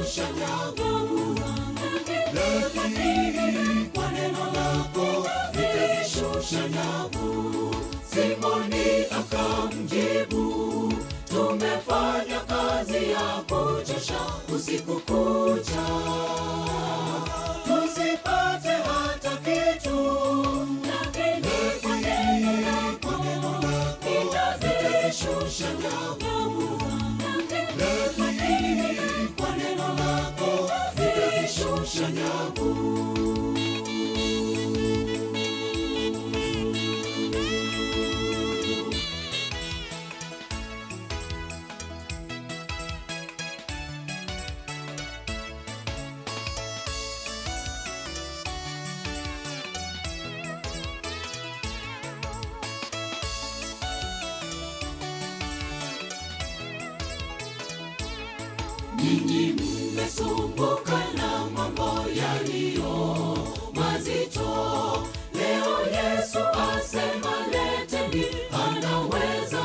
nitazishusha nyavu, lakini kwa neno lako nitazishusha nyavu. Simoni akamjibu, tumefanya kazi ya kuchosha usiku kucha, tusipate hata kitu, lakini kwa neno lako nitazishusha nyavu, lakini kwa neno lako nitazishusha nyavu. Ninyi mmesumbuka na mambo yaliyo mazito, leo Yesu asema leteni, anaweza.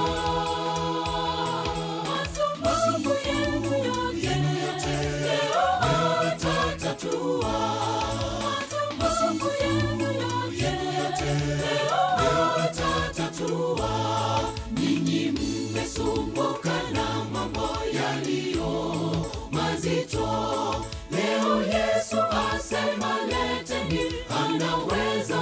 Masumbuko yenu yote leo atatatua, masumbuko yenu yote leo atatatua. Ninyi mmesumbuka na mambo yaliyo mazito, leo Yesu asema leteni, anaweza.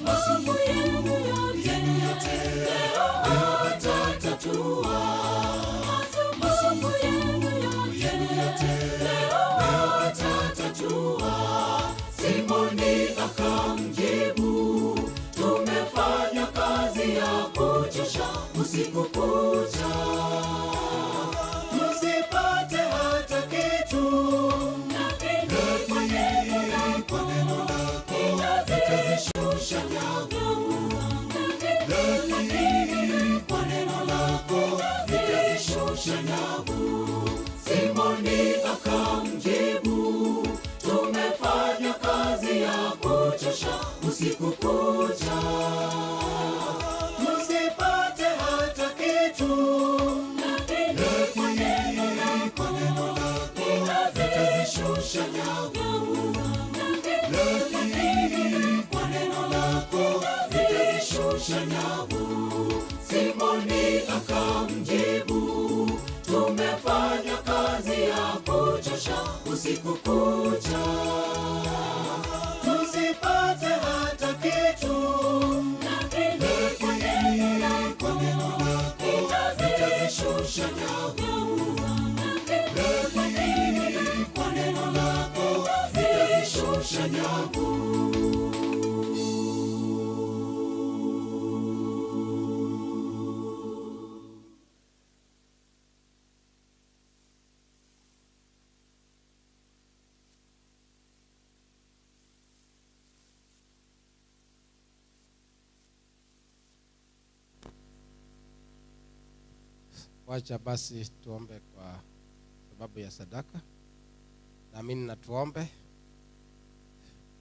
Masumbuko yenu yote leo atatatua, masumbuko yenu yote leo atatatua. Simoni akamjibu, tumefanya kazi ya kuchosha usiku kucha, tusipate hata kitu, lakini kwa neno lako nitazishusha nyavu, lakini kwa neno lako nitazishusha nyavu. Simoni akamjibu, tumefanya kazi ya kuchosha usiku kucha, tusipate hata kitu, lakini kwa neno lako nitazishusha nyavu, lakini kwa neno lako nitazishusha nyavu. Simoni akamjibu, tumefanya kazi ya kuchosha usiku kucha, tusipate hata kitu, lakini kwa neno lako nitazishusha nyavu, lakini kwa neno lako nitazishusha nyavu. Wacha basi tuombe kwa sababu ya sadaka. Naamini na tuombe.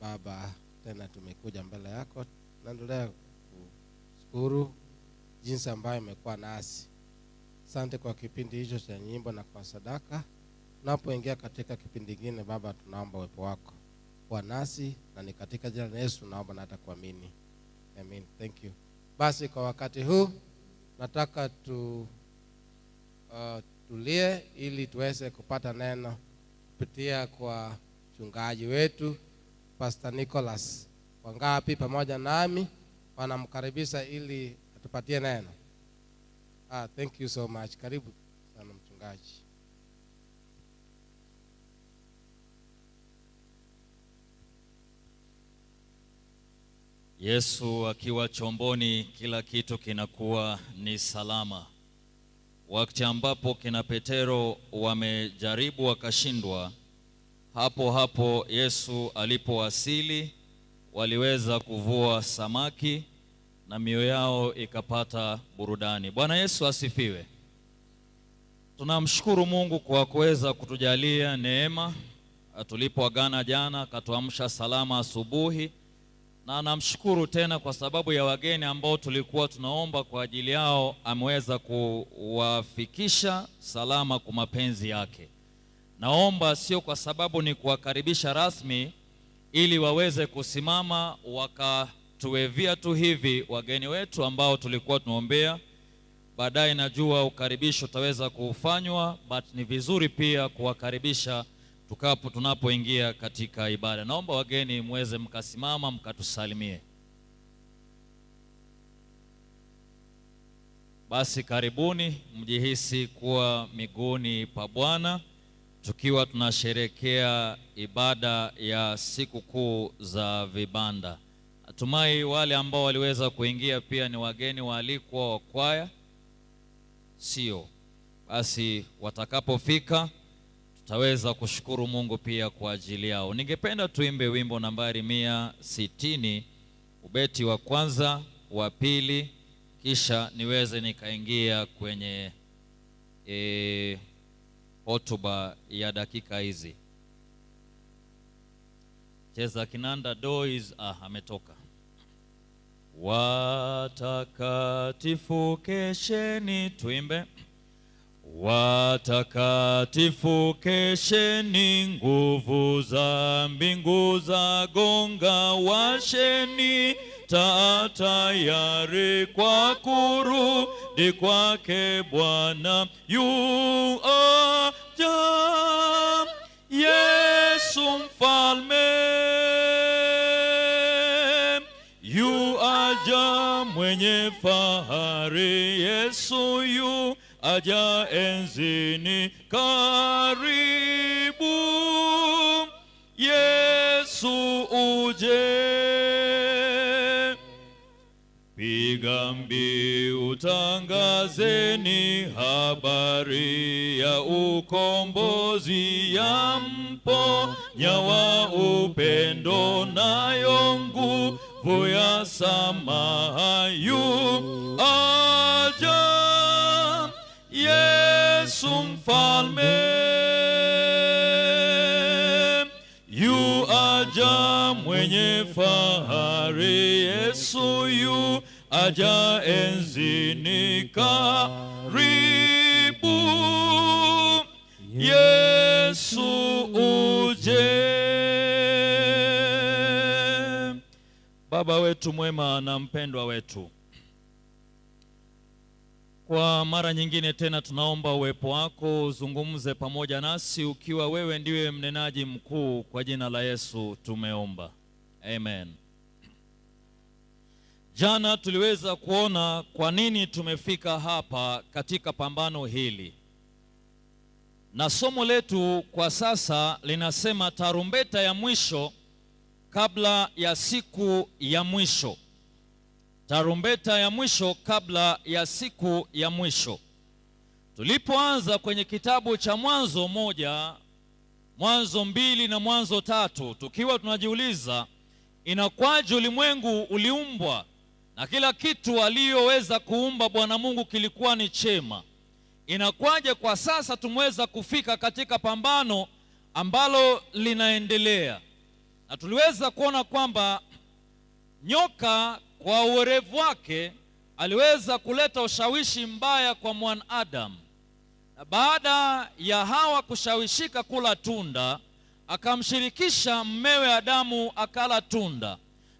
Baba, tena tumekuja mbele yako, naendelea kushukuru jinsi ambayo imekuwa nasi. Asante kwa kipindi hicho cha nyimbo na kwa sadaka. Tunapoingia katika kipindi kingine, Baba, tunaomba uwepo wako kwa nasi, na ni katika jina la Yesu naomba na hata kuamini. Amen. Thank you. Basi kwa wakati huu nataka tulie ili tuweze kupata neno kupitia kwa mchungaji wetu Pastor Nicholas. Wangapi pamoja nami wanamkaribisha ili atupatie neno? Thank you so much. Karibu sana mchungaji. Yesu akiwa chomboni, kila kitu kinakuwa ni salama. Wakati ambapo kina Petero wamejaribu wakashindwa, hapo hapo Yesu alipowasili waliweza kuvua samaki na mioyo yao ikapata burudani. Bwana Yesu asifiwe. Tunamshukuru Mungu kwa kuweza kutujalia neema. Tulipoagana jana akatuamsha salama asubuhi, na namshukuru tena kwa sababu ya wageni ambao tulikuwa tunaomba kwa ajili yao, ameweza kuwafikisha salama kwa mapenzi yake. Naomba sio kwa sababu ni kuwakaribisha rasmi ili waweze kusimama wakatuwevia tu hivi wageni wetu ambao tulikuwa tunaombea. Baadaye najua ukaribisho utaweza kufanywa, but ni vizuri pia kuwakaribisha tunapoingia katika ibada. Naomba wageni muweze mkasimama mkatusalimie. Basi karibuni, mjihisi kuwa miguuni pa Bwana tukiwa tunasherehekea ibada ya siku kuu za vibanda. Natumai wale ambao waliweza kuingia pia ni wageni waalikwa wa kwaya. Sio? Basi watakapofika tutaweza kushukuru Mungu pia kwa ajili yao. Ningependa tuimbe wimbo nambari 160, ubeti wa kwanza, wa pili, kisha niweze nikaingia kwenye hotuba ya dakika hizi. Cheza kinanda Dois ametoka. Watakatifu kesheni, tuimbe. Watakatifu kesheni, nguvu za mbingu za gonga, washeni taa tayari kwa kurudi kwake Bwana yu aja, Yesu mfalme yu aja, mwenye fahari, Yesu yu aja enzini, karibu Yesu uje. Piga mbiu, tangazeni habari ya ukombozi, ya mponya wa upendo, nayo nguvu ya samaha yu aja, Yesu mfalme yu aja, mwenye fahari, Yesu yu aja enzini, karibu Yesu uje. Baba wetu mwema na mpendwa wetu, kwa mara nyingine tena tunaomba uwepo wako uzungumze pamoja nasi, ukiwa wewe ndiwe mnenaji mkuu. Kwa jina la Yesu tumeomba, amen. Jana tuliweza kuona kwa nini tumefika hapa katika pambano hili, na somo letu kwa sasa linasema tarumbeta ya mwisho kabla ya siku ya mwisho. Tarumbeta ya mwisho kabla ya siku ya mwisho. Tulipoanza kwenye kitabu cha Mwanzo 1, Mwanzo 2 na Mwanzo 3, tukiwa tunajiuliza inakwaje ulimwengu uliumbwa na kila kitu aliyoweza kuumba Bwana Mungu kilikuwa ni chema, inakwaje kwa sasa tumeweza kufika katika pambano ambalo linaendelea. Na tuliweza kuona kwamba nyoka kwa uwerevu wake aliweza kuleta ushawishi mbaya kwa mwanadamu, na baada ya Hawa kushawishika kula tunda, akamshirikisha mmewe Adamu akala tunda,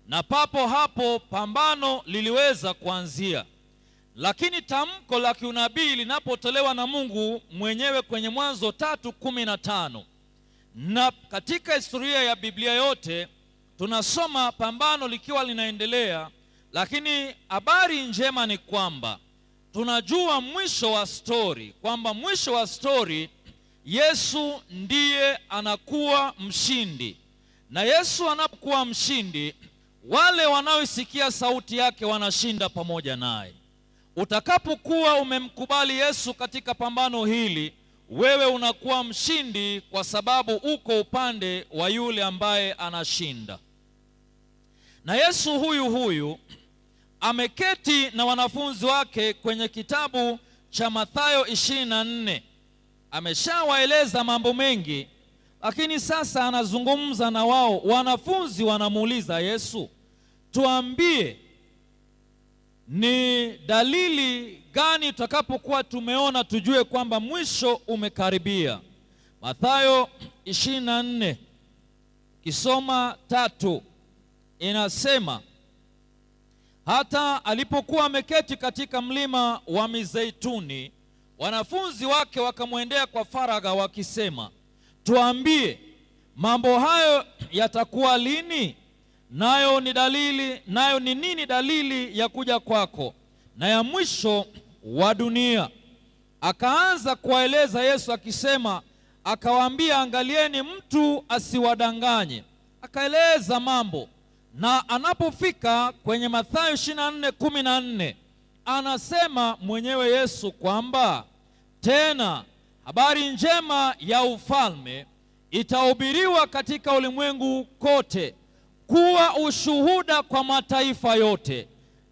na papo hapo pambano liliweza kuanzia. Lakini tamko la kiunabii linapotolewa na Mungu mwenyewe kwenye Mwanzo 3:15, na katika historia ya Biblia yote tunasoma pambano likiwa linaendelea. Lakini habari njema ni kwamba tunajua mwisho wa story, kwamba mwisho wa story Yesu ndiye anakuwa mshindi. Na Yesu anapokuwa mshindi, wale wanaoisikia sauti yake wanashinda pamoja naye. Utakapokuwa umemkubali Yesu katika pambano hili, wewe unakuwa mshindi kwa sababu uko upande wa yule ambaye anashinda. Na Yesu huyu ameketi na wanafunzi wake kwenye kitabu cha Mathayo 24. Ameshawaeleza mambo mengi, lakini sasa anazungumza na wao. Wanafunzi wanamuuliza Yesu, tuambie ni dalili gani tutakapokuwa tumeona tujue kwamba mwisho umekaribia. Mathayo 24 kisoma 3 inasema, hata alipokuwa ameketi katika mlima wa Mizeituni, wanafunzi wake wakamwendea kwa faragha wakisema, tuambie, mambo hayo yatakuwa lini? Nayo ni nini dalili ya kuja kwako na ya mwisho wa dunia? Akaanza kuwaeleza Yesu akisema, akawaambia, angalieni mtu asiwadanganye. Akaeleza mambo, na anapofika kwenye Mathayo 24:14 anasema mwenyewe Yesu kwamba tena habari njema ya ufalme itahubiriwa katika ulimwengu kote kuwa ushuhuda kwa mataifa yote.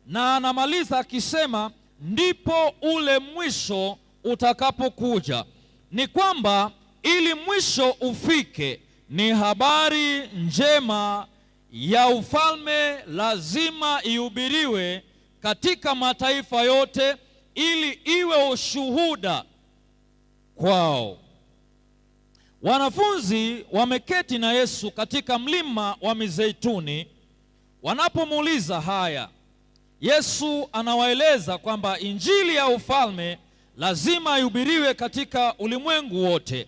Na anamaliza akisema, ndipo ule mwisho utakapokuja. Ni kwamba ili mwisho ufike, ni habari njema ya ufalme lazima ihubiriwe katika mataifa yote ili iwe ushuhuda kwao. Wanafunzi wameketi na Yesu katika mlima wa Mizeituni. Wanapomuuliza haya, Yesu anawaeleza kwamba injili ya ufalme lazima ihubiriwe katika ulimwengu wote.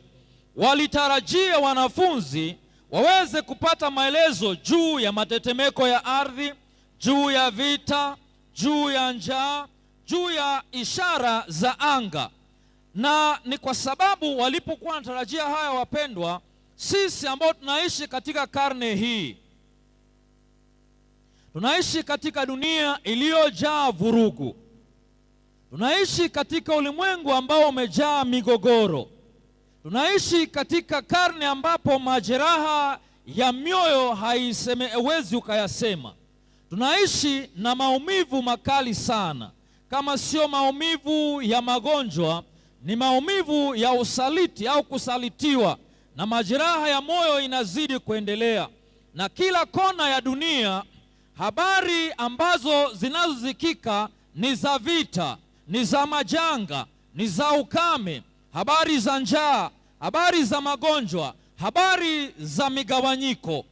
Walitarajia wanafunzi waweze kupata maelezo juu ya matetemeko ya ardhi, juu ya vita, juu ya njaa, juu ya ishara za anga. Na ni kwa sababu walipokuwa wanatarajia haya, wapendwa, sisi ambao tunaishi katika karne hii, tunaishi katika dunia iliyojaa vurugu, tunaishi katika ulimwengu ambao umejaa migogoro, tunaishi katika karne ambapo majeraha ya mioyo haiwezi ukayasema. Tunaishi na maumivu makali sana, kama sio maumivu ya magonjwa ni maumivu ya usaliti au kusalitiwa, na majeraha ya moyo inazidi kuendelea. Na kila kona ya dunia habari ambazo zinazozikika ni za vita, ni za majanga, ni za ukame, habari za njaa, habari za magonjwa, habari za migawanyiko.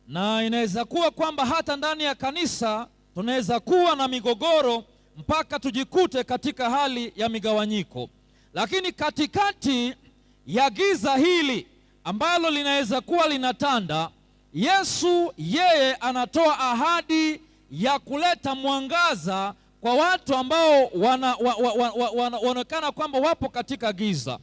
Na inaweza kuwa kwamba hata ndani ya kanisa tunaweza kuwa na migogoro mpaka tujikute katika hali ya migawanyiko. Lakini katikati ya giza hili ambalo linaweza kuwa linatanda, Yesu yeye anatoa ahadi ya kuleta mwangaza kwa watu ambao wanaonekana kwamba wapo katika giza.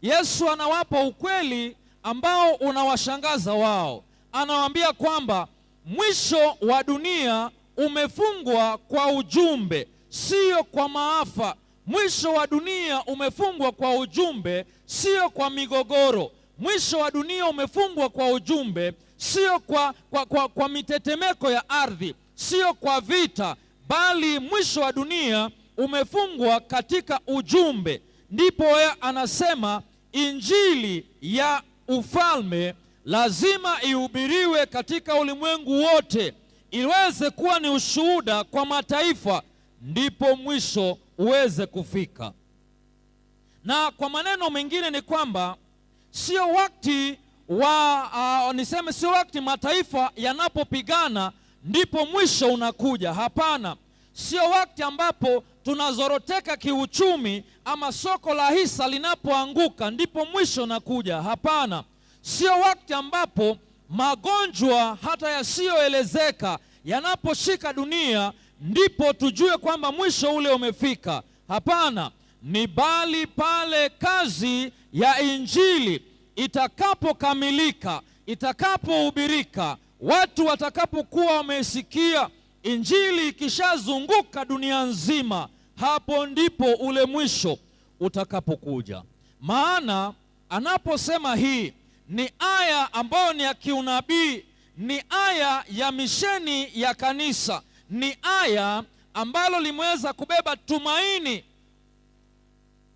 Yesu anawapa ukweli ambao unawashangaza wao. Anawaambia kwamba mwisho wa dunia umefungwa kwa ujumbe, sio kwa maafa. Mwisho wa dunia umefungwa kwa ujumbe, sio kwa migogoro. Mwisho wa dunia umefungwa kwa ujumbe, sio kwa mitetemeko ya ardhi, sio kwa vita, bali mwisho wa dunia umefungwa katika ujumbe. Ndipo yeye anasema injili ya ufalme lazima ihubiriwe katika ulimwengu wote, iweze kuwa ni ushuhuda kwa mataifa, ndipo mwisho uweze kufika. Na kwa maneno mengine ni kwamba sio wakati sio wakati mataifa yanapopigana ndipo mwisho unakuja. Hapana, sio wakati ambapo tunazoroteka kiuchumi ama soko la hisa linapoanguka ndipo mwisho unakuja. Hapana, sio wakati ambapo magonjwa hata yasiyoelezeka yanaposhika dunia ndipo tujue kwamba mwisho ule umefika. Hapana, ni bali pale kazi ya injili itakapokamilika, itakapohubirika, watu watakapokuwa wamesikia injili ikishazunguka dunia nzima, hapo ndipo ule mwisho utakapokuja. Maana anaposema hii ni aya ambayo ni ya kiunabii, ni aya ya misheni ya kanisa, ni aya ambalo limeweza kubeba tumaini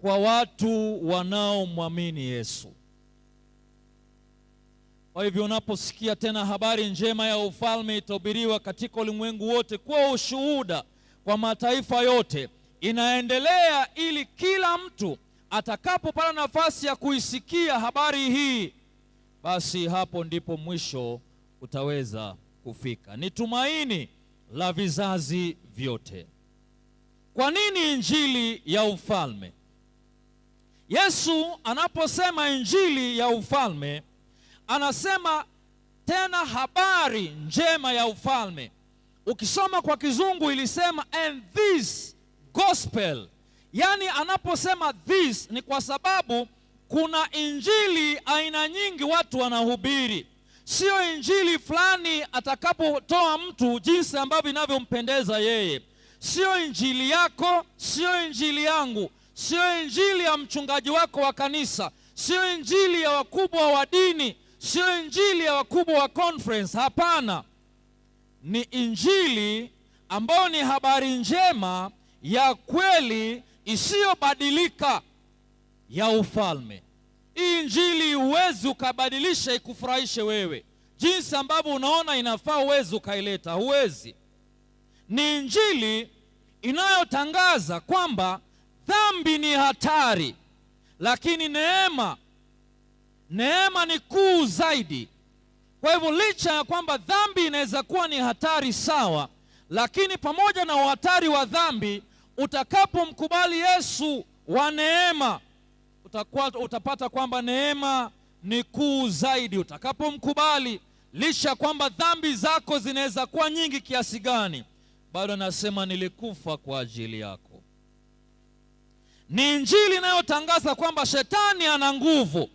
kwa watu wanaomwamini Yesu. Kwa hivyo unaposikia tena habari njema ya ufalme itahubiriwa katika ulimwengu wote kwa ushuhuda kwa mataifa yote, inaendelea ili kila mtu atakapopata nafasi ya kuisikia habari hii, basi hapo ndipo mwisho utaweza kufika. Ni tumaini la vizazi vyote. Kwa nini injili ya ufalme? Yesu anaposema injili ya ufalme, anasema tena habari njema ya ufalme. Ukisoma kwa Kizungu ilisema and this gospel. Yani anaposema this ni kwa sababu kuna injili aina nyingi watu wanahubiri. Sio injili fulani atakapotoa mtu jinsi ambavyo inavyompendeza yeye. Sio injili yako, sio injili yangu, sio injili ya mchungaji wako wa kanisa, sio injili ya wakubwa wa dini, sio injili ya wakubwa wa conference. Hapana, ni injili ambayo ni habari njema ya kweli isiyobadilika ya ufalme. Hii injili huwezi ukabadilisha ikufurahishe wewe jinsi ambavyo unaona inafaa, huwezi ukaileta, huwezi. Ni injili inayotangaza kwamba dhambi ni hatari, lakini neema ni kuu zaidi. Kwa hivyo licha ya kwamba dhambi inaweza kuwa ni hatari sawa, lakini pamoja na uhatari wa dhambi, utakapomkubali Yesu wa neema, utapata kwamba neema ni kuu zaidi. Utakapomkubali, licha kwamba dhambi zako zinaweza kuwa nyingi kiasi gani, bado anasema nilikufa kwa ajili yako. Ni injili inayotangaza kwamba shetani ana nguvu,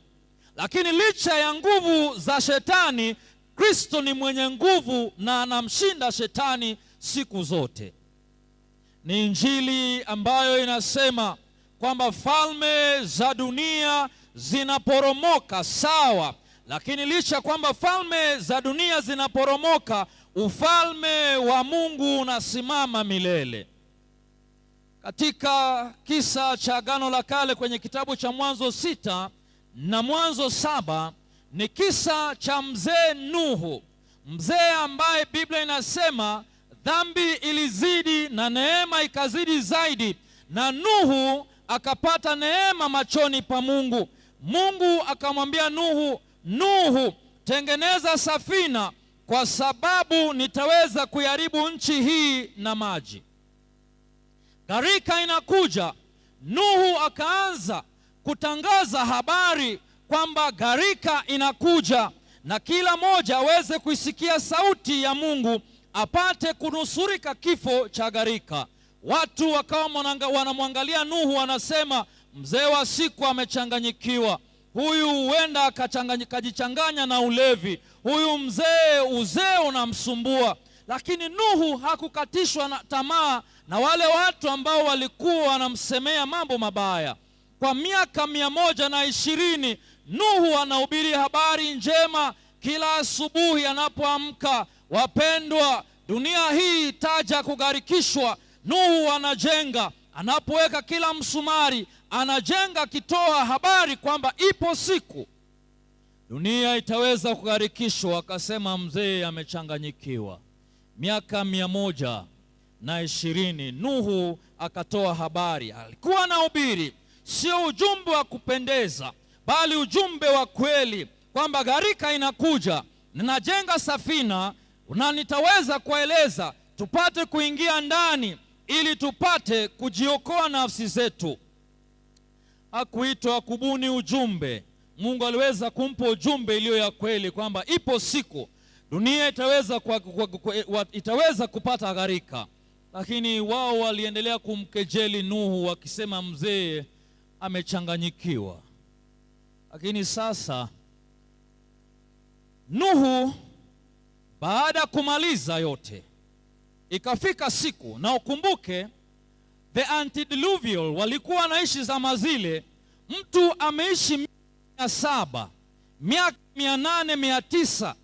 lakini licha ya nguvu za shetani, Kristo ni mwenye nguvu na anamshinda shetani siku zote. Ni injili ambayo inasema kwamba falme za dunia zinaporomoka, sawa, lakini licha kwamba falme za dunia zinaporomoka, ufalme wa Mungu unasimama milele. Katika kisa cha Agano la Kale kwenye kitabu cha Mwanzo 6 na Mwanzo 7 ni kisa cha mzee Nuhu, mzee ambaye Biblia inasema dhambi ilizidi na neema ikazidi zaidi, na Nuhu akapata neema machoni pa Mungu. Mungu akamwambia Nuhu, Nuhu, tengeneza safina kwa sababu nitaweza kuiharibu nchi hii na maji. Gharika inakuja. Nuhu akaanza kutangaza habari kwamba gharika inakuja, na kila moja aweze kuisikia sauti ya Mungu apate kunusurika kifo cha gharika. Watu wakawa wanamwangalia Nuhu, wanasema mzee wa siku amechanganyikiwa, huyu huenda akajichanganya na ulevi, huyu mzee uzee unamsumbua. Lakini Nuhu hakukatishwa na tamaa na wale watu ambao walikuwa wanamsemea mambo mabaya. Kwa miaka 120 Nuhu anahubiri habari njema kila asubuhi anapoamka. Wapendwa, dunia hii itaja kugharikishwa. Nuhu anajenga, anapoweka kila msumari anajenga, akitoa habari kwamba ipo siku dunia itaweza kugharikishwa. Akasema mzee amechanganyikiwa. Miaka 120 Nuhu akatoa habari. Alikuwa anahubiri sio ujumbe wa kupendeza, bali ujumbe wa kweli kwamba gharika inakuja, ninajenga safina na nitaweza kueleza tupate kuingia ndani ili tupate kujiokoa nafsi zetu. Hakuitwa kubuni ujumbe. Mungu aliweza kumpa ujumbe iliyo ya kweli kwamba ipo siku dunia itaweza kupata gharika. Lakini wao waliendelea kumkejeli Nuhu wakisema mzee amechanganyikiwa. Lakini sasa Nuhu baada kumaliza yote, ikafika siku, na ukumbuke the antediluvial walikuwa wanaishi zama zile, mtu ameishi miaka 700, miaka 800, 900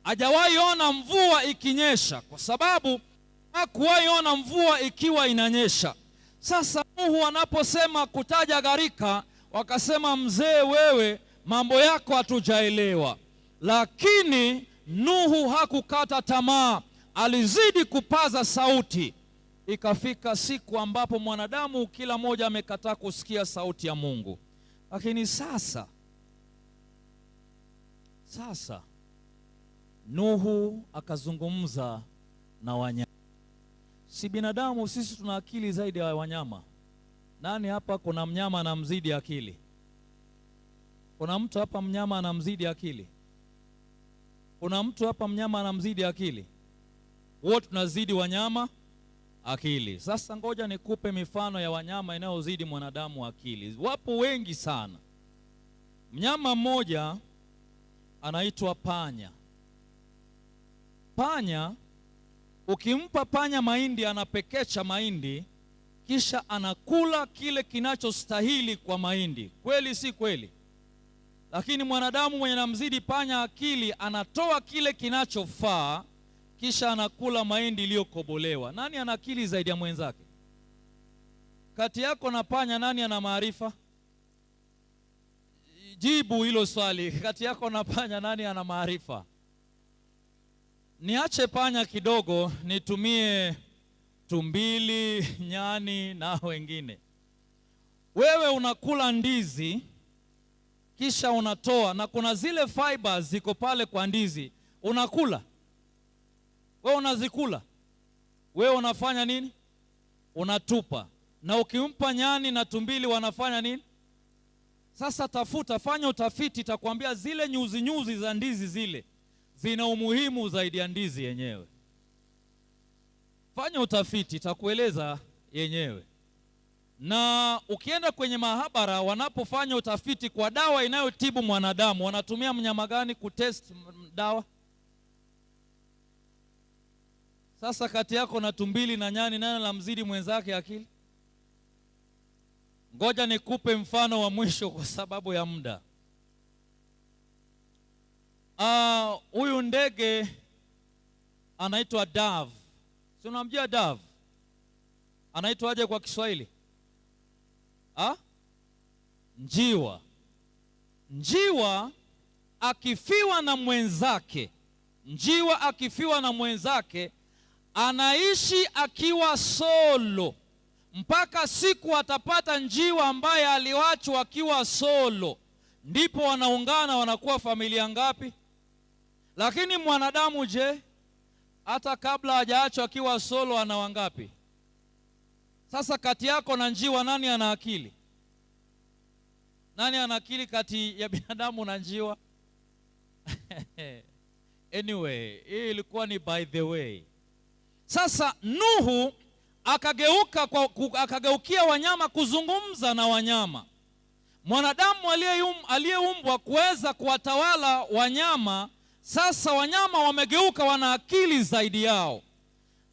hajawahi ona mvua ikinyesha, kwa sababu hakuwahi ona mvua ikiwa inanyesha. Sasa Nuhu anaposema kutaja gharika, wakasema mzee, wewe mambo yako hatujaelewa. Lakini Nuhu hakukata tamaa, alizidi kupaza sauti. Ikafika siku ambapo mwanadamu kila mmoja amekataa kusikia sauti ya Mungu. Lakini sasa Nuhu akazungumza na wanyama. Si binadamu sisi tuna akili zaidi ya wanyama? Nani hapa kuna mnyama anamzidi akili? Kuna mtu hapa mnyama anamzidi akili? Kuna mtu hapa mnyama anamzidi akili? Wote tunazidi wanyama akili. Sasa ngoja nikupe mifano ya wanyama inayozidi mwanadamu akili. Wapo wengi sana. Mnyama mmoja anaitwa panya. Panya, ukimpa panya mahindi anapekecha mahindi, kisha anakula kile kinachostahili kwa mahindi. Kweli si kweli? Lakini mwanadamu mwenye namzidi panya akili anatoa kile kinachofaa, kisha anakula mahindi iliyokobolewa. Nani ana akili zaidi ya mwenzake? Kati yako na panya nani ana maarifa? Jibu hilo swali. Kati yako na panya nani ana maarifa? Niache panya kidogo, nitumie tumbili, nyani na wengine. Wewe unakula ndizi kisha unatoa, na kuna zile fibers ziko pale kwa ndizi, unakula. Wewe unazikula. Wewe unafanya nini? Unatupa. Na ukimpa nyani na tumbili wanafanya nini? Sasa fanya utafiti, itakwambia zile nyuzi za ndizi zile zina umuhimu zaidi ya ndizi yenyewe. Fanya utafiti, itakueleza yenyewe. Na ukienda kwenye mahabara wanapofanya utafiti kwa dawa inayotibu mwanadamu, wanatumia mnyama gani kutest dawa? Sasa kati yako na tumbili na nyani nani anamzidi mwenzake akili? Ngoja nikupe mfano wa mwisho kwa sababu ya muda. Huyu ndege anaitwa dove. Si unamjua dove? Anaitwa aje kwa Kiswahili? Njiwa. Njiwa akifiwa na mwenzake, anaishi akiwa solo mpaka siku atapata njiwa ambaye aliwachwa akiwa solo, ndipo wanaungana wanakuwa familia ngapi? Lakini mwanadamu je, hata kabla hajaachwa akiwa solo ana wangapi? Sasa kati yako na njiwa nani ana akili? Nani ana akili kati ya binadamu na njiwa? Anyway, hii ilikuwa ni by the way. Sasa Nuhu akageukia wanyama kuzungumza na wanyama. Mwanadamu aliyeumbwa kuweza kuwatawala wanyama, sasa wanyama wamegeuka, wana akili zaidi yao.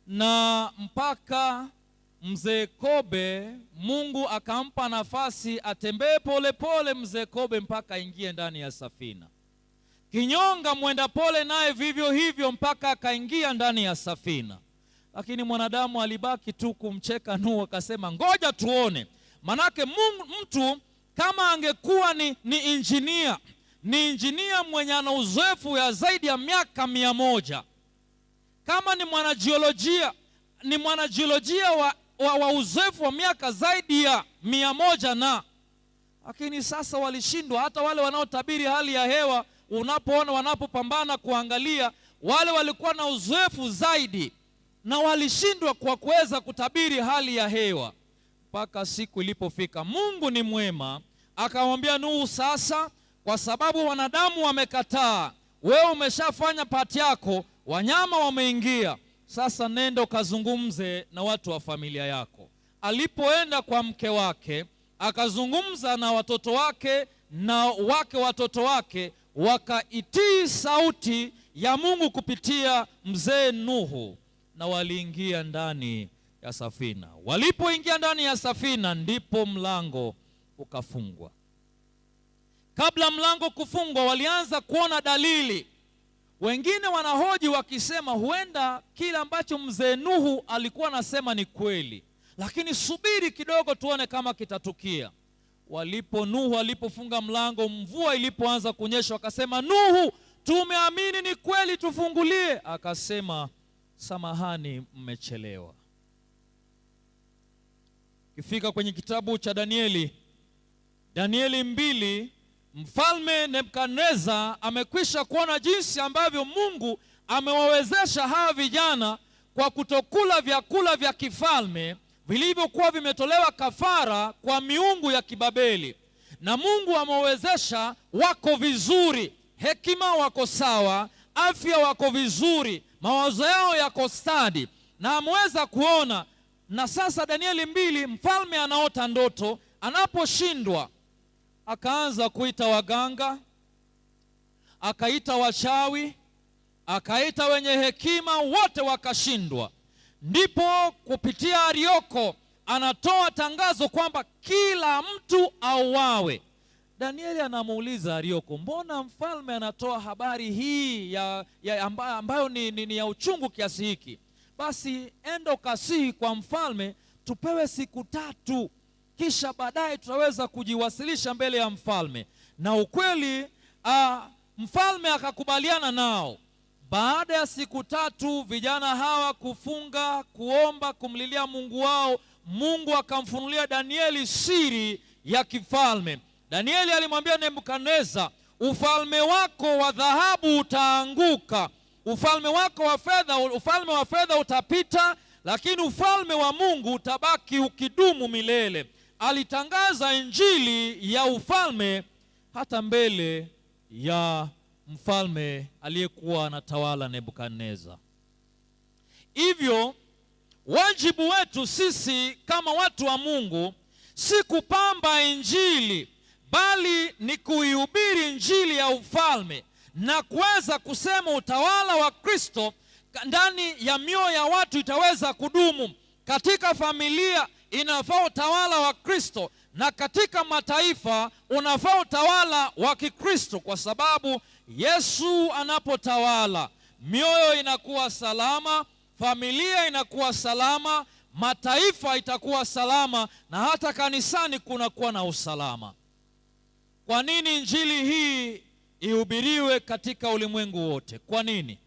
Na mpaka mzee Kobe, Mungu akampa nafasi atembee pole mzee Kobe mpaka aingie ndani ya safina. Kinyonga mwenda pole naye vivyo hivyo mpaka akaingia ndani ya safina. Lakini mwanadamu alibaki tu kumcheka Nuhu, akasema ngoja tuone. Manake mtu kama angekuwa ni injinia mwenye ana uzoefu ya zaidi ya miaka 100, kama ni mwanajiolojia wa uzoefu wa miaka zaidi ya 100 lakini sasa walishindwa. Hata wale wanaotabiri hali ya hewa, unapoona wanapopambana kuangalia, wale walikuwa na uzoefu zaidi na walishindwa kwa kuweza kutabiri hali ya hewa. Mpaka siku ilipofika, Mungu ni mwema, akamwambia Nuhu, sasa kwa sababu wanadamu wamekataa, wewe umeshafanya pati yako, wanyama wameingia, sasa nenda kazungumze na watu wa familia yako. Alipoenda kwa mke wake, akazungumza na watoto wake na watoto wake, wakaitii sauti ya Mungu kupitia mzee Nuhu, na waliingia ndani ya safina. Walipoingia ndani ya safina, ndipo mlango ukafungwa. Kabla mlango kufungwa, walianza kuona dalili. Wengine wanahoji wakisema, huenda kile ambacho mzee Nuhu alikuwa anasema ni kweli, lakini subiri kidogo tuone kama kitatukia. Nuhu alipofunga mlango, mvua ilipoanza kunyesha, wakasema, Nuhu, tumeamini ni kweli, tufungulie. Akasema, samahani, mmechelewa. Kifika kwenye kitabu cha Danieli 2, Mfalme Nebukadneza amekwisha kuona jinsi ambavyo Mungu amewawezesha hawa vijana kwa kutokula vyakula vya kifalme vilivyokuwa vimetolewa kafara kwa miungu ya Kibabeli. Na Mungu amewawezesha, wako vizuri, hekima wako sawa, afya wako vizuri, mawazo yao yako stadi, na ameweza kuona. Na sasa Danieli 2, mfalme anaota ndoto. Anaposhindwa akaanza kuita waganga, akaita wachawi, akaita wenye hekima, wote wakashindwa. Ndipo kupitia Arioko anatoa tangazo kwamba kila mtu auawe. Danieli anamuuliza Arioko, mbona mfalme anatoa habari hii ambayo ni ya uchungu kiasi hiki? Basi endo kasihi kwa mfalme tupewe siku 3, kisha baadaye tutaweza kujiwasilisha mbele ya mfalme. Na ukweli mfalme akakubaliana nao. Baada ya siku 3 vijana hawa kufunga, kuomba, kumlilia Mungu wao, Mungu akamfunulia Danieli siri ya kifalme. Danieli alimwambia Nebukadneza, ufalme wako wa dhahabu utaanguka, ufalme wako wa fedha, ufalme wa fedha utapita, lakini ufalme wa Mungu utabaki ukidumu milele. Alitangaza injili ya ufalme hata mbele ya mfalme aliyekuwa anatawala Nebukadneza. Hivyo wajibu wetu sisi kama watu wa Mungu si kupamba injili, bali ni kuihubiri injili ya ufalme na kuweza kusema utawala wa Kristo ndani ya mioyo ya watu itaweza kudumu. Katika familia inafaa utawala wa Kristo, na katika mataifa unafaa utawala wa Kikristo, kwa sababu Yesu anapotawala mioyo inakuwa salama, familia inakuwa salama, mataifa itakuwa salama, na hata kanisani kunakuwa na usalama. Kwa nini injili hii ihubiriwe katika ulimwengu wote? Kwa nini?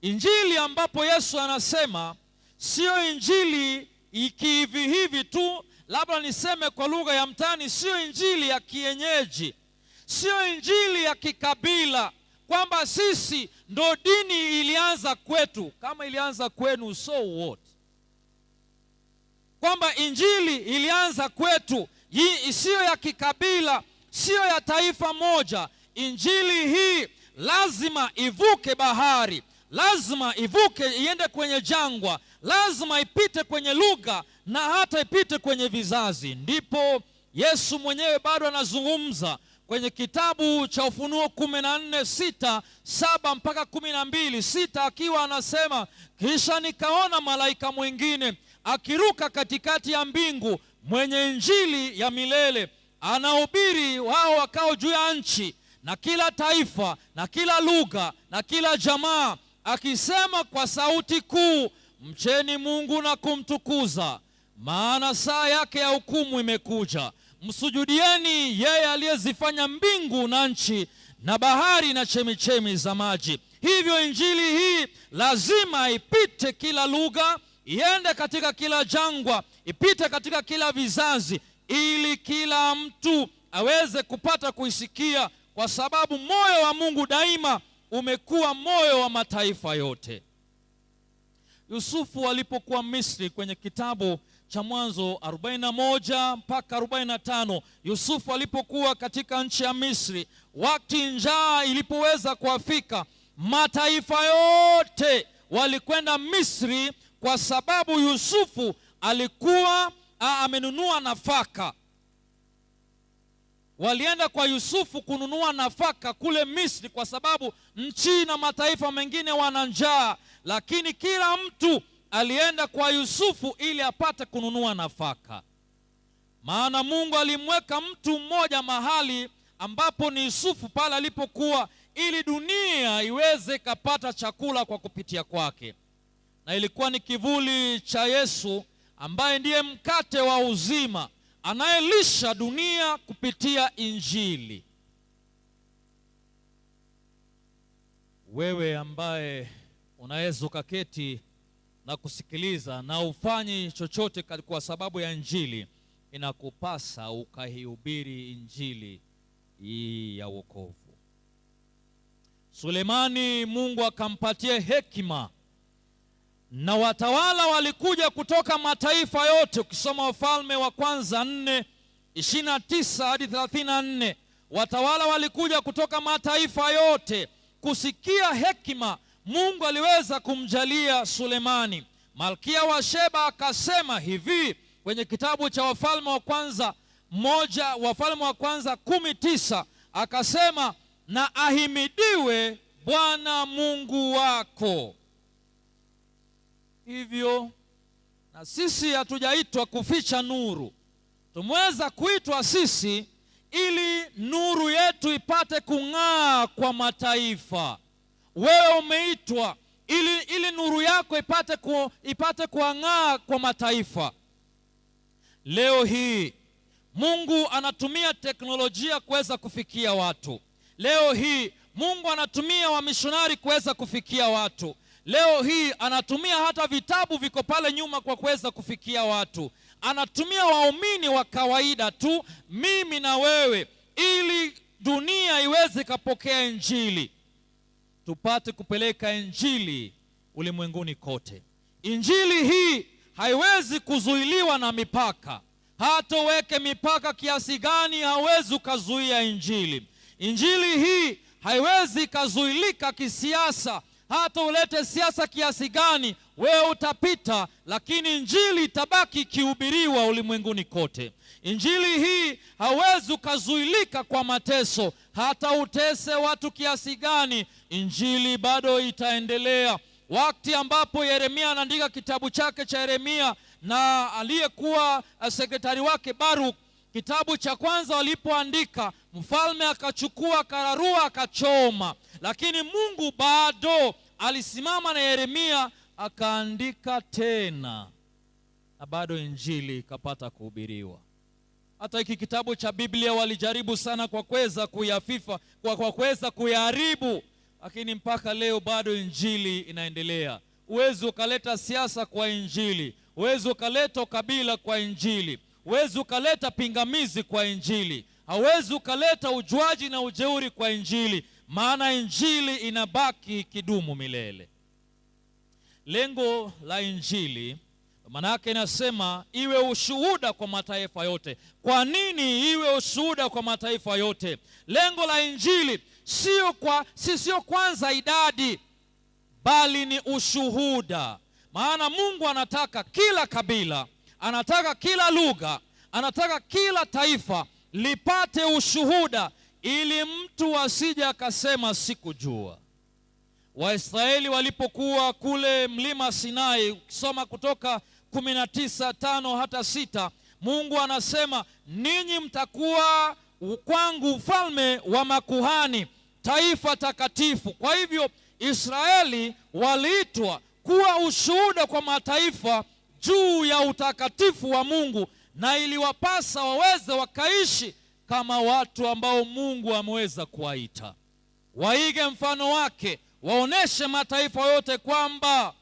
Injili ambapo Yesu anasema sio injili ikihivi hivi tu, labda niseme kwa lugha ya mtaani, sio injili ya kienyeji, sio injili ya kikabila, kwamba sisi ndo dini ilianza kwetu. Kama ilianza kwenu, so what? Kwamba injili ilianza kwetu, hii sio ya kikabila, sio ya taifa moja. Injili hii lazima ivuke bahari, lazima ivuke iende kwenye jangwa, lazima ipite kwenye lugha na hata ipite kwenye vizazi. Ndipo Yesu mwenyewe bado anazungumza kwenye kitabu cha Ufunuo 14:6, 7 mpaka 12, 6, akiwa anasema, kisha nikaona malaika mwingine akiruka katikati ya mbingu, mwenye injili ya milele, anahubiri wao wakao juu ya nchi, na kila taifa na kila lugha na kila jamaa, akisema kwa sauti kuu, mcheni Mungu na kumtukuza, maana saa yake ya hukumu imekuja. Msujudieni yeye aliyezifanya mbingu na nchi na bahari na chemichemi za maji. Hivyo injili hii lazima ipite kila lugha, iende katika kila jangwa, ipite katika kila vizazi, ili kila mtu aweze kupata kuisikia, kwa sababu moyo wa Mungu daima umekuwa moyo wa mataifa yote. Yusufu alipokuwa Misri, kwenye kitabu cha Mwanzo 41 mpaka 45, Yusufu alipokuwa katika nchi ya Misri, wakati njaa ilipoweza kuafika, mataifa yote walikwenda Misri kwa sababu Yusufu alikuwa amenunua nafaka. Walienda kwa Yusufu kununua nafaka kule Misri, kwa sababu nchi na mataifa mengine wana njaa, lakini kila mtu alienda kwa Yusufu ili apate kununua nafaka. Maana Mungu alimweka mtu mmoja mahali ambapo ni Yusufu pale alipokuwa, ili dunia iweze kupata chakula kwa kupitia kwake. Na ilikuwa ni kivuli cha Yesu, ambaye ndiye mkate wa uzima, anayelisha dunia kupitia injili. wewe ambaye unaweza ukaketi na kusikiliza na ufanye chochote kwa sababu ya Injili, inakupasa ukaihubiri Injili hii ya wokovu. Sulemani Mungu akampatia hekima, na watawala walikuja kutoka mataifa yote. Ukisoma Wafalme wa Kwanza 4:29 hadi 34, watawala walikuja kutoka mataifa yote kusikia hekima Mungu aliweza kumjalia Sulemani. Malkia wa Sheba akasema hivi kwenye kitabu cha Wafalme wa Kwanza 10:9, akasema, na ahimidiwe Bwana Mungu wako. Hivyo na sisi hatujaitwa kuficha nuru, tumeweza kuitwa sisi ili nuru yetu ipate kung'aa kwa mataifa. Wewe umeitwa ili nuru yako ipate kung'aa kwa mataifa. Leo hii Mungu anatumia teknolojia kuweza kufikia watu. Leo hii Mungu anatumia wamishonari kuweza kufikia watu. Leo hii anatumia hata vitabu viko pale nyuma kwa kuweza kufikia watu. Anatumia waumini wa kawaida tu, mimi na wewe, ili dunia iweze kupokea Injili, tupate kupeleka Injili ulimwenguni kote. Injili hii haiwezi kuzuiliwa na mipaka. Hata uweke mipaka kiasi gani, hauwezi ukazuia Injili. Injili hii haiwezi kazuilika kisiasa. Hata ulete siasa kiasi gani, wewe utapita, lakini Injili itabaki ikihubiriwa ulimwenguni kote. Injili hii hauwezi ukazuilika kwa mateso. Hata utese watu kiasi gani, Injili bado itaendelea. Wakati ambapo Yeremia anaandika kitabu chake cha Yeremia na aliyekuwa sekretari wake Baruk, kitabu cha kwanza walipoandika, mfalme akachukua, akararua, akachoma, lakini Mungu bado alisimama na Yeremia akaandika tena, na bado Injili ikapata kuhubiriwa. Hata hiki kitabu cha Biblia walijaribu sana kwa kuweza kuyafifa, kwa kuweza kuyaharibu, lakini mpaka leo bado Injili inaendelea. Uwezi ukaleta siasa kwa Injili, uwezi ukaleta ukabila kwa Injili, uwezi ukaleta pingamizi kwa Injili, hauwezi ukaleta ujuaji na ujeuri kwa Injili, maana Injili inabaki kidumu milele. Lengo la Injili maana yake inasema iwe ushuhuda kwa mataifa yote. Kwa nini iwe ushuhuda kwa mataifa yote? Lengo la Injili sio kwanza idadi, bali ni ushuhuda. Maana Mungu anataka kila kabila, anataka kila lugha, anataka kila taifa lipate ushuhuda, ili mtu asije akasema sikujua. Waisraeli walipokuwa kule mlima Sinai, ukisoma Kutoka 19:5 hata 6, Mungu anasema, ninyi mtakuwa kwangu ufalme wa makuhani, taifa takatifu. Kwa hivyo Israeli waliitwa kuwa ushuhuda kwa mataifa juu ya utakatifu wa Mungu, na iliwapasa waweze wakaishi kama watu ambao Mungu ameweza kuwaita. Waige mfano wake, waoneshe mataifa yote kwamba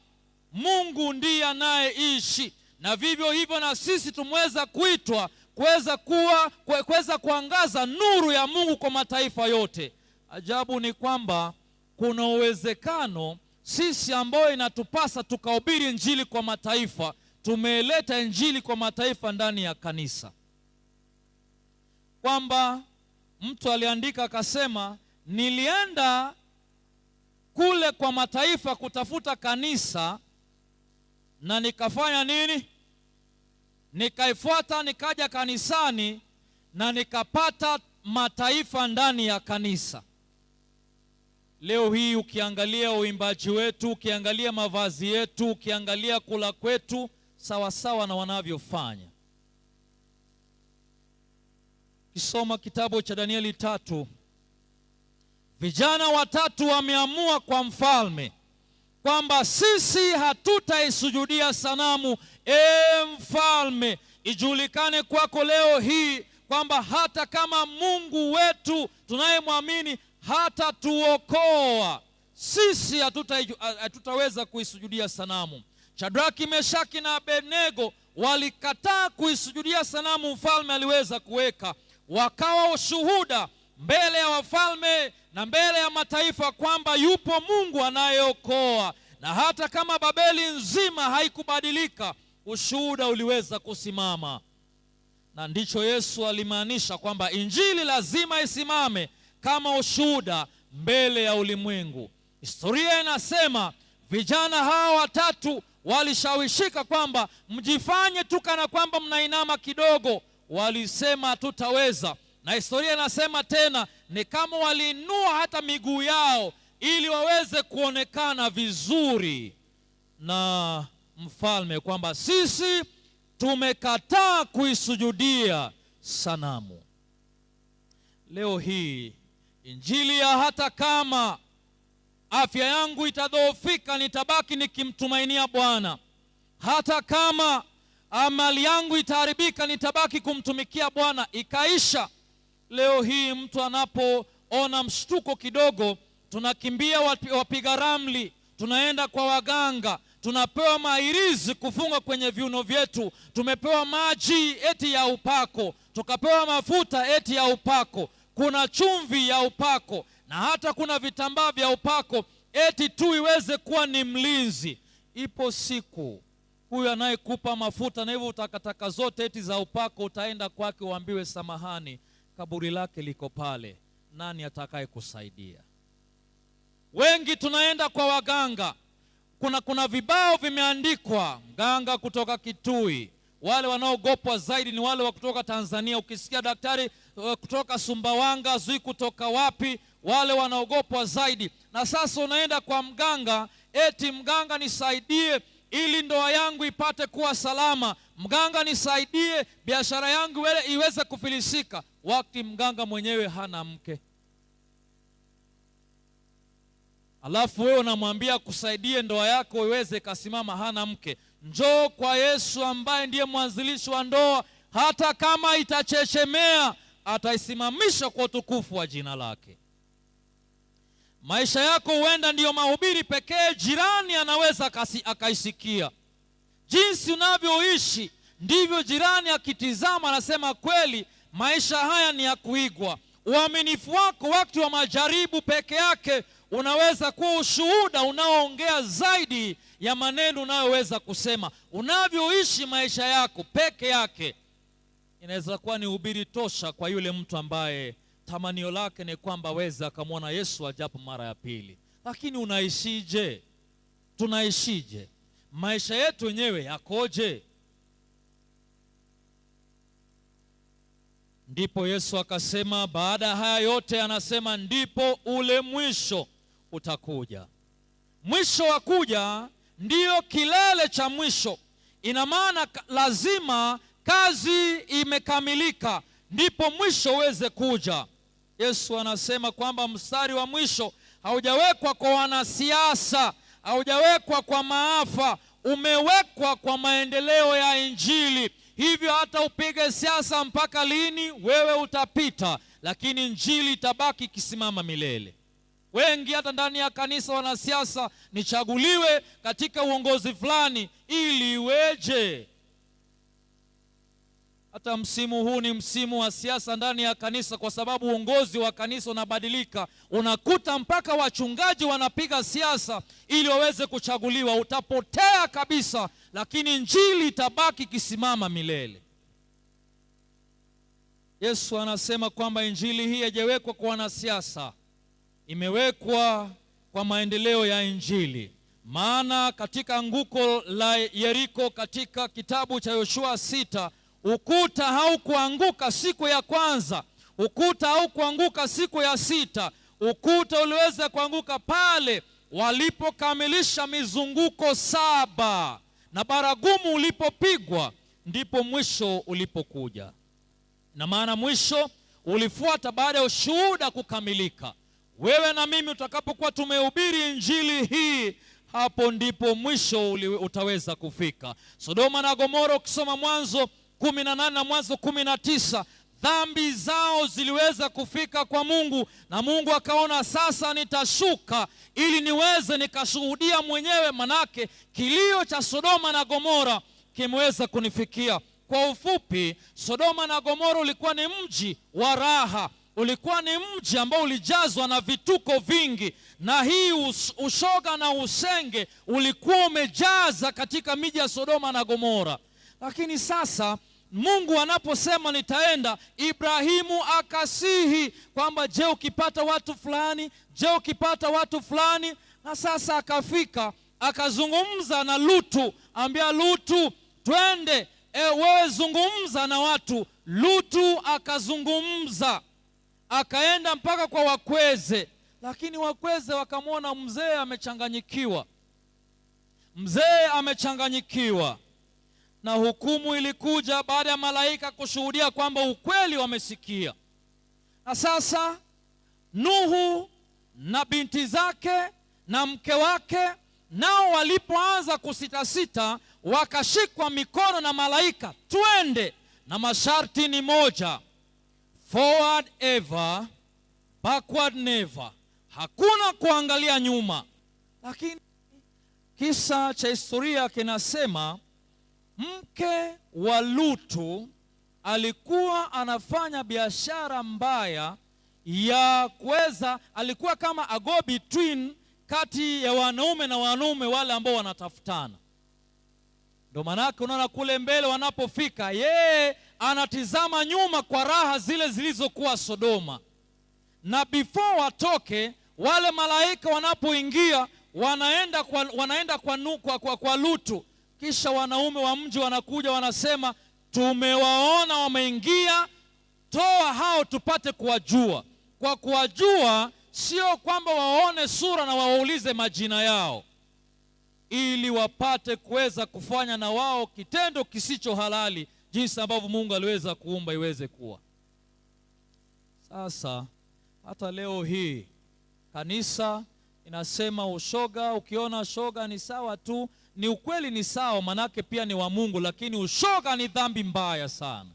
Mungu ndiye anayeishi. Na vivyo hivyo na sisi tumeweza kuitwa kuweza kuangaza nuru ya Mungu kwa mataifa yote. Ajabu ni kwamba kuna uwezekano sisi ambao inatupasa tukahubiri Injili kwa mataifa, tumeleta Injili kwa mataifa ndani ya kanisa. Kwamba mtu aliandika akasema, nilienda kule kwa mataifa kutafuta kanisa, na nikafanya nini? Nikaifuata, nikaja kanisani na nikapata mataifa ndani ya kanisa. Leo hii ukiangalia uimbaji wetu, ukiangalia mavazi yetu, ukiangalia kula kwetu, sawa sawa na wanavyofanya. Kisoma kitabu cha Danieli 3, vijana watatu wameamua kwa mfalme kwamba sisi hatutaisujudia sanamu. Mfalme, ijulikane kwako leo hii kwamba hata kama Mungu wetu tunayemwamini hata tuokoa, sisi hatutaweza kuisujudia sanamu. Shadraki, Meshaki na Abednego walikataa kuisujudia sanamu mfalme aliweza kuweka, wakawa ushuhuda mbele ya wafalme na mbele ya mataifa kwamba yupo Mungu anayeokoa. Na hata kama Babeli nzima haikubadilika, ushuhuda uliweza kusimama. Na ndicho Yesu alimaanisha kwamba injili lazima isimame kama ushuhuda mbele ya ulimwengu. Historia inasema vijana hawa watatu walishawishika kwamba mjifanye tu kana kwamba mnainama kidogo. Walisema hatutaweza. Na historia inasema tena ni kama waliinua hata miguu yao ili waweze kuonekana vizuri na mfalme kwamba sisi tumekataa kuisujudia sanamu. Leo hii injili ya hata kama afya yangu itadhoofika, nitabaki nikimtumainia Bwana. Hata kama mali yangu itaharibika, nitabaki kumtumikia Bwana, ikaisha. Leo hii mtu anapoona mshtuko kidogo, tunakimbia wapiga ramli, tunaenda kwa waganga, tunapewa mahirizi kufunga kwenye viuno vyetu, tumepewa maji eti ya upako, tukapewa mafuta eti ya upako, kuna chumvi ya upako, na hata kuna vitambaa vya upako eti tu iweze kuwa ni mlinzi. Ipo siku huyu anayekupa mafuta na hivyo utakataka zote eti za upako, utaenda kwake uambiwe samahani, kaburi lake liko pale, nani atakaye kusaidia? Wengi tunaenda kwa waganga, kuna vibao vimeandikwa mganga kutoka Kitui. Wale wanaogopwa zaidi ni wale wa kutoka Tanzania. Ukisikia daktari kutoka Sumbawanga, Zui kutoka wapi, wale wanaogopwa zaidi. Na sasa unaenda kwa mganga, eti mganga nisaidie ili ndoa yangu ipate kuwa salama, mganga nisaidie biashara yangu iweze kufilisika, wakati mganga mwenyewe hana mke. Alafu wewe unamwambia kusaidie ndoa yako iweze kasimama, hana mke. Njoo kwa Yesu ambaye ndiye mwanzilishi wa ndoa. Hata kama itachechemea, ataisimamisha kwa utukufu wa jina lake. Maisha yako huenda ndiyo mahubiri pekee jirani anaweza akaisikia. Jinsi unavyoishi ndivyo jirani akitizama anasema kweli maisha haya ni ya kuigwa. Uaminifu wako wakati wa majaribu peke yake unaweza kuwa ushuhuda unaoongea zaidi ya maneno unayoweza kusema. Unavyoishi maisha yako peke yake inaweza kuwa ni hubiri tosha kwa yule mtu ambaye tamanio lake ni kwamba weza akamwona Yesu ajapo mara ya pili. Lakini unaishije? Tunaishije? Maisha yetu wenyewe yakoje? Ndipo Yesu akasema, baada ya haya yote anasema ndipo ule mwisho utakuja. Mwisho wa kuja ndiyo kilele cha mwisho. Ina maana lazima kazi imekamilika ndipo mwisho uweze kuja. Yesu anasema kwamba mstari wa mwisho haujawekwa kwa wanasiasa, haujawekwa kwa maafa, umewekwa kwa maendeleo ya injili. Hivyo hata upige siasa mpaka lini, wewe utapita, lakini injili itabaki ikisimama milele. Wengi hata ndani ya kanisa wanasiasa, nichaguliwe katika uongozi fulani ili iweje? Hata msimu huu ni msimu wa siasa ndani ya kanisa, kwa sababu uongozi wa kanisa unabadilika. Unakuta mpaka wachungaji wanapiga siasa ili waweze kuchaguliwa. Utapotea kabisa, lakini injili itabaki kisimama milele. Yesu anasema kwamba injili hii haijawekwa kwa wanasiasa, imewekwa kwa maendeleo ya injili. Maana katika anguko la Yeriko katika kitabu cha Yoshua 6, ukuta haukuanguka siku ya kwanza, ukuta haukuanguka siku ya 6. Ukuta uliweza kuanguka pale walipokamilisha mizunguko 7 na baragumu ulipopigwa, ndipo mwisho ulipokuja. Na maana mwisho ulifuata baada ya ushuhuda kukamilika. Wewe na mimi utakapokuwa tumehubiri injili hii, hapo ndipo mwisho utaweza kufika. Sodoma na Gomora, ukisoma Mwanzo 18 na Mwanzo 19, dhambi zao ziliweza kufika kwa Mungu, na Mungu akaona sasa nitashuka ili niweze nikashuhudia mwenyewe, manake kilio cha Sodoma na Gomora kimeweza kunifikia. Kwa ufupi, Sodoma na Gomora ulikuwa ni mji wa raha, ulikuwa ni mji ambao ulijazwa na vituko vingi, na hii ushoga na usenge ulikuwa umejaza katika miji ya Sodoma na Gomora. Lakini sasa Mungu anaposema nitaenda, Ibrahimu akasihi kwamba je, ukipata watu fulani, je, ukipata watu fulani. Na sasa akafika akazungumza na Lutu, ambia Lutu, twende, wewe zungumza na watu. Lutu akazungumza, akaenda mpaka kwa wakweze, lakini wakweze wakamwona mzee amechanganyikiwa. Mzee amechanganyikiwa. Na hukumu ilikuja baada ya malaika kushuhudia kwamba ukweli wamesikia. Na sasa Nuhu na binti zake na mke wake nao walipoanza kusitasita, wakashikwa mikono na malaika, twende, na masharti ni moja: forward ever, backward never. Hakuna kuangalia nyuma. Lakini kisa cha historia kinasema mke wa Lutu alikuwa anafanya biashara mbaya ya kuweza, alikuwa kama a go between kati ya wanaume na wanaume wale ambao wanatafutana. Ndio manake unaona kule mbele wanapofika, yeye anatizama nyuma kwa raha zile zilizokuwa Sodoma, na before watoke wale malaika wanapoingia wanaenda kwa Lutu. Kisha wanaume wa mji wanakuja wanasema, tumewaona wameingia, toa hao tupate kuwajua. Kwa kuwajua sio kwamba waone sura na waulize majina yao, ili wapate kuweza kufanya na wao kitendo kisicho halali, jinsi ambavyo Mungu aliweza kuumba iweze kuwa. Sasa hata leo hii kanisa inasema ushoga, ukiona shoga ni sawa tu. Ni ukweli, ni sawa, manake pia ni wa Mungu, lakini ushoga ni dhambi mbaya sana.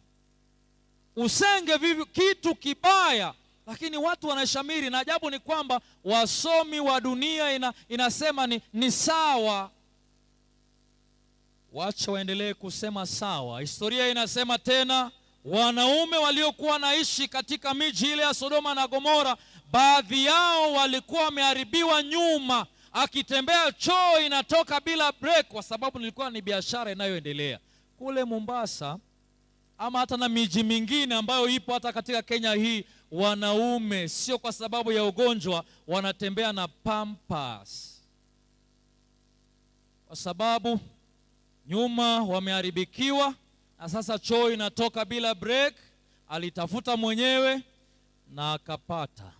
Usenge vivi kitu kibaya, lakini watu wanashamiri. Na ajabu ni kwamba wasomi wa dunia inasema ni sawa. Wacha waendelee kusema sawa. Historia inasema tena, wanaume waliokuwa naishi katika miji ile ya Sodoma na Gomora, baadhi yao walikuwa wameharibiwa nyuma. Akitembea choo inatoka bila break, kwa sababu nilikuwa ni biashara inayoendelea kule Mombasa, ama hata na miji mingine ambayo ipo hata katika Kenya hii. Wanaume sio kwa sababu ya ugonjwa wanatembea na pampers, kwa sababu nyuma wameharibikiwa, na sasa choo inatoka bila break. Alitafuta mwenyewe na akapata.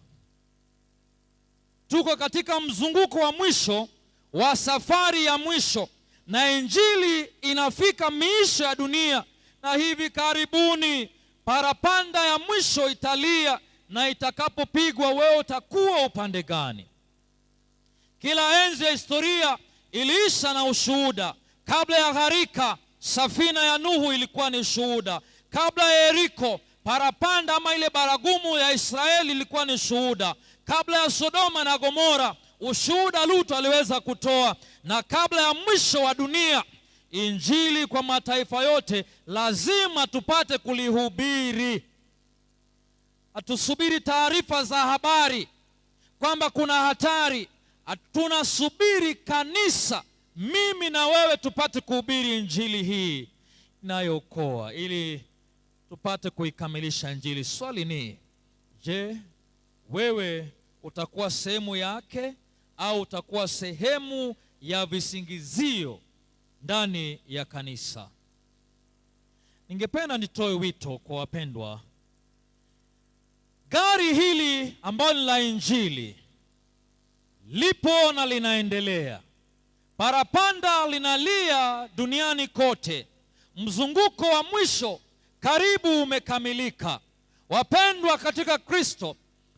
Tuko katika mzunguko wa mwisho wa safari ya mwisho, na injili inafika miisho ya dunia, na hivi karibuni parapanda ya mwisho italia, na itakapopigwa wewe utakuwa upande gani? Kila enzi ya historia iliisha na ushuhuda. Kabla ya gharika, safina ya Nuhu ilikuwa ni shuhuda. Kabla ya Yeriko, parapanda ama ile baragumu ya Israeli ilikuwa ni shuhuda. Kabla ya Sodoma na Gomora, ushuhuda Lutu aliweza kutoa. Na kabla ya mwisho wa dunia, injili kwa mataifa yote lazima tupate kulihubiri. Hatusubiri taarifa za habari kwamba kuna hatari. Tunasubiri kanisa, mimi na wewe, tupate kuhubiri injili hii inayookoa, ili tupate kuikamilisha injili. Swali ni, je, wewe utakuwa sehemu yake au utakuwa sehemu ya visingizio ndani ya kanisa? Ningependa nitoe wito kwa wapendwa. Gari hili ambalo ni la injili lipo na linaendelea. Parapanda linalia duniani kote. Mzunguko wa mwisho karibu umekamilika. Wapendwa katika Kristo,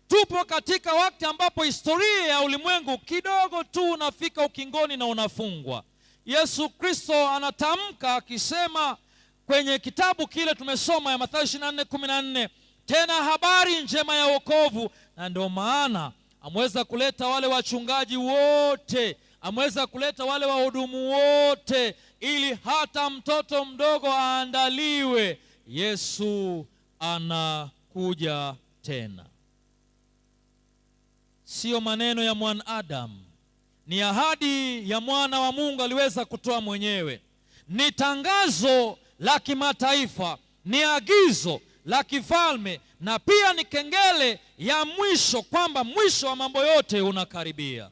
tupo katika wakati ambapo historia ya ulimwengu kidogo tu unafika ukingoni na unafungwa. Yesu Kristo anatamka akisema, kwenye kitabu kile tumesoma ya Mathayo 24:14, tena habari njema ya wokovu. Na ndio maana ameweza kuleta wale wachungaji wote, ameweza kuleta wale wahudumu wote, ili hata mtoto mdogo aandaliwe. Yesu anakuja tena. Sio maneno ya mwanadamu, ni ahadi ya mwana wa Mungu aliweza kutoa mwenyewe. Ni tangazo la kimataifa, ni agizo la kifalme, na pia ni kengele ya mwisho, kwamba mwisho wa mambo yote unakaribia.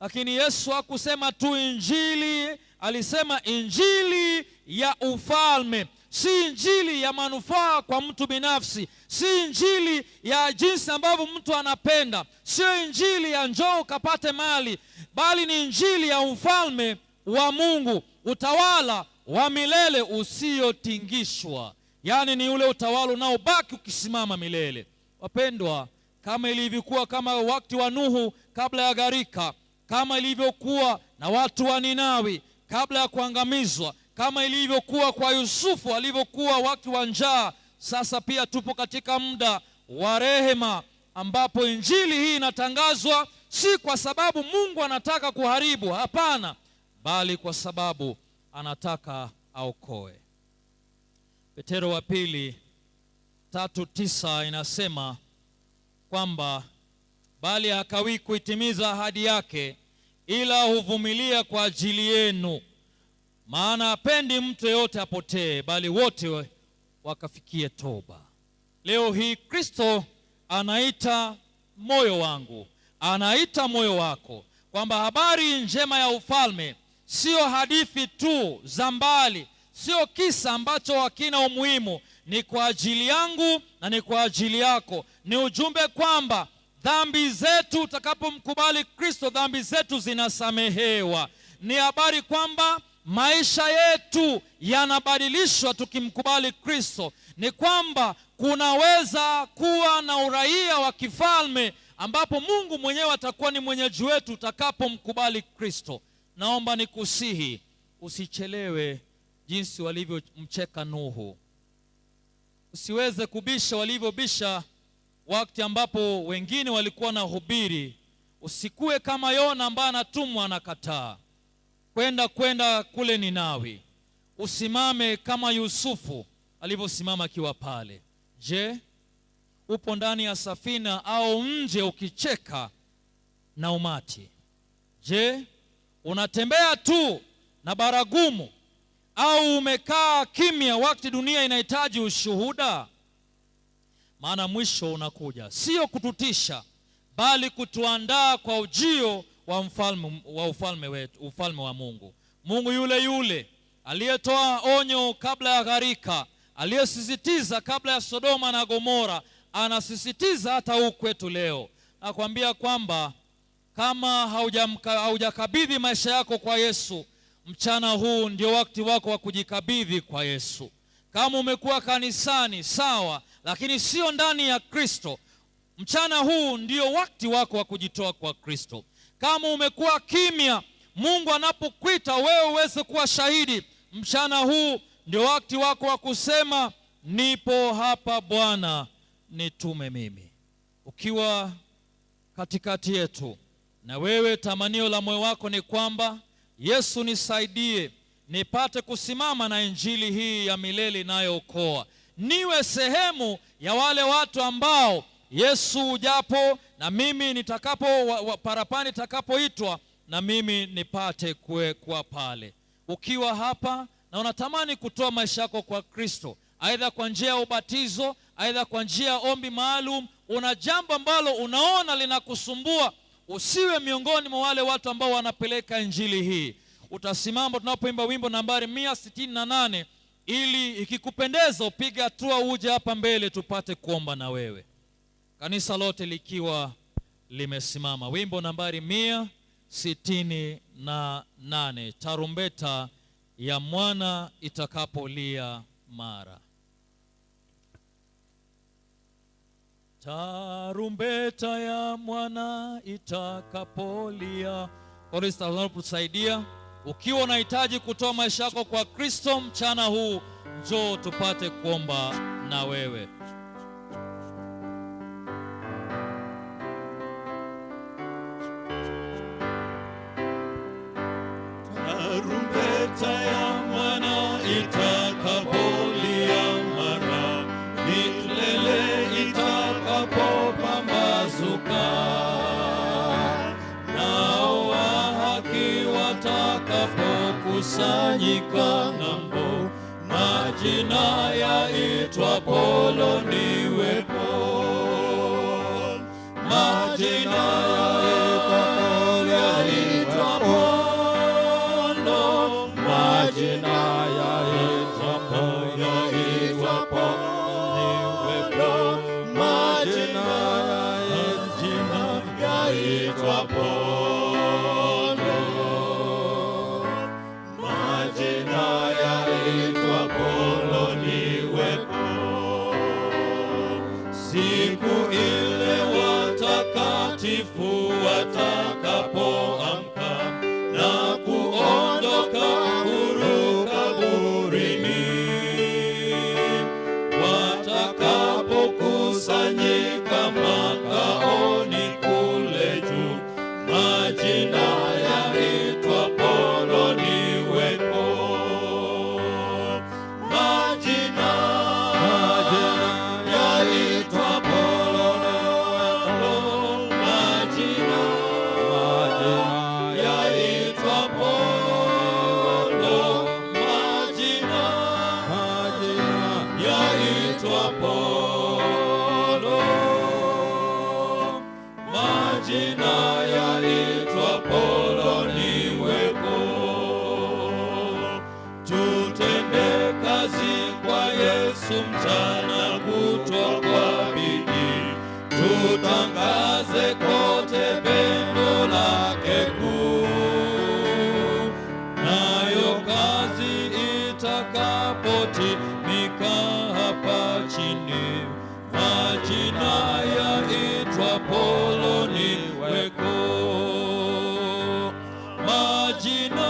Lakini Yesu hakusema tu injili, alisema injili ya ufalme. Si injili ya manufaa kwa mtu binafsi, si injili ya jinsi ambavyo mtu anapenda, sio injili ya njoo ukapate mali, bali ni injili ya ufalme wa Mungu, utawala wa milele usiotingishwa. Yaani ni ule utawala unaobaki ukisimama milele. Wapendwa, kama ilivyokuwa kama wakati wa Nuhu kabla ya gharika, kama ilivyokuwa na watu wa Ninawi kabla ya kuangamizwa, kama ilivyokuwa kwa Yusufu alivyokuwa wakati wa njaa, sasa pia tupo katika muda wa rehema, ambapo injili hii inatangazwa si kwa sababu Mungu anataka kuharibu, hapana, bali kwa sababu anataka aokoe. Petero wa pili 3:9 inasema kwamba bali hakawii kuitimiza ahadi yake, ila huvumilia kwa ajili yenu, maana hapendi mtu yeyote apotee, bali wote wakafikie toba. Leo hii Kristo anaita moyo wangu, anaita moyo wako, kwamba habari njema ya ufalme sio hadithi tu za mbali, sio kisa ambacho hakina umuhimu. Ni kwa ajili yangu na ni kwa ajili yako. Ni ujumbe kwamba dhambi zetu, utakapomkubali Kristo, dhambi zetu zinasamehewa. Ni habari kwamba maisha yetu yanabadilishwa tukimkubali Kristo. Ni kwamba kunaweza kuwa na uraia wa kifalme, ambapo Mungu mwenyewe atakuwa ni mwenyeji wetu utakapomkubali Kristo. Naomba nikusihi usichelewe, jinsi walivyomcheka Nuhu. Usiweze kubisha walivyobisha wakati ambapo wengine walikuwa na hubiri. Usikue kama Yona ambaye anatumwa anakataa kwenda kule Ninawi. Usimame kama Yusufu alivyosimama akiwa pale. Je, upo ndani ya safina au nje ukicheka na umati? Je, unatembea tu na baragumu au umekaa kimya wakati dunia inahitaji ushuhuda? Maana mwisho unakuja, sio kututisha, bali kutuandaa kwa ujio wa ufalme wetu, ufalme wa Mungu. Mungu yule yule aliyetoa onyo kabla ya gharika, aliyesisitiza kabla ya Sodoma na Gomora, anasisitiza hata huku kwetu leo. Nakwambia kwamba kama haujakabidhi maisha yako kwa Yesu, mchana huu ndio wakati wako wa kujikabidhi kwa Yesu. Kama umekuwa kanisani, sawa, lakini sio ndani ya Kristo, mchana huu ndio wakati wako wa kujitoa kwa Kristo. Kama umekuwa kimya, Mungu anapokuita wewe uweze kuwa shahidi, mchana huu ndio wakati wako wa kusema, nipo hapa Bwana, nitume mimi. Ukiwa katikati yetu, na wewe tamanio la moyo wako ni kwamba Yesu nisaidie nipate kusimama na injili hii ya milele inayookoa, niwe sehemu ya wale watu ambao Yesu ujapo na mimi nitakapo parapani nitakapoitwa, na mimi nipate kuwa pale. Ukiwa hapa na unatamani kutoa maisha yako kwa Kristo, aidha kwa njia ya ubatizo, aidha kwa njia ya ombi maalum, una jambo ambalo unaona linakusumbua, usiwe miongoni mwa wale watu ambao wanapeleka injili hii. Utasimama tunapoimba wimbo nambari 168, ili ikikupendeza upige hatua uje hapa mbele tupate kuomba na wewe. Kanisa lote likiwa limesimama. Wimbo nambari 168, tarumbeta ya mwana itakapolia mara. Tarumbeta ya mwana itakapolia. Kristo anakusaidia. Ukiwa unahitaji kutoa maisha yako kwa Kristo mchana huu, njoo tupate kuomba na wewe. Tarumbeta ya mwana itakapolia mara, milele itakapopambazuka, nao wa haki watakapokusanyika ng'ambo, majina yaitwapo niwepo, majina yaitwapo, majina yaitwapo niwepo, majina yaitwapo, majina yaitwapo niwepo. Siku ile watakatifu watakapoamka na kuondoka huru kaburini, watakapokusanyika makaoni kule juu, majina yaitwapo niwepo, majina yaitwapo, majina yaitwapo, majina yaitwapo, majina yaitwapo niwepo. Tutende kazi kwa Yesu mchana kutwa kwa bidii, tutangaze kote pendo lake kuu, nayo kazi itakapotimika hapa chini, majina yaitwapo niweko, majina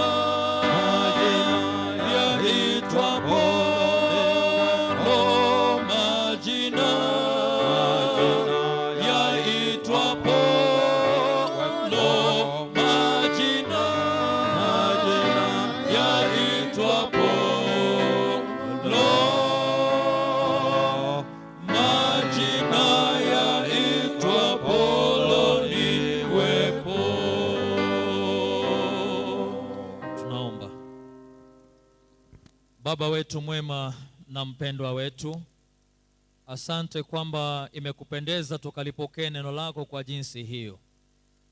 yaitwapo, majina yaitwapo, majina yaitwapo, majina yaitwapo niwepo. Tunaomba. Baba wetu mwema na mpendwa wetu, asante kwamba imekupendeza tukalipokea neno lako kwa jinsi hiyo.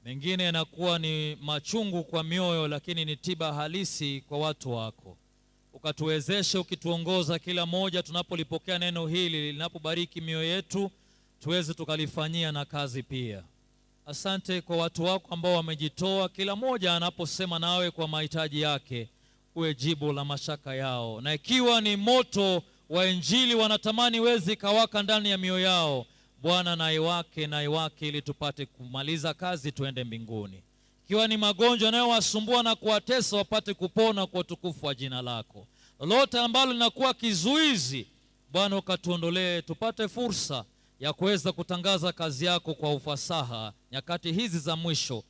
Mengine yanakuwa ni machungu kwa mioyo, lakini ni tiba halisi kwa watu wako. Ukatuwezeshe ukituongoza kila moja tunapolipokea neno hili, linapobariki mioyo yetu, tuweze tukalifanyia na kazi pia. Asante kwa watu wako ambao wamejitoa, kila moja anaposema nawe kwa mahitaji yake, uwe jibu la mashaka yao. Na ikiwa ni moto wa Injili wanatamani wezi kawaka ndani ya mioyo yao, Bwana na iwake ili tupate kumaliza kazi tuende mbinguni. Ikiwa ni magonjwa yanayowasumbua na kuwatesa, wapate kupona kwa utukufu wa jina lako. Lolote ambalo linakuwa kizuizi, Bwana ukatuondolee, tupate fursa ya kuweza kutangaza kazi yako kwa ufasaha nyakati hizi za mwisho.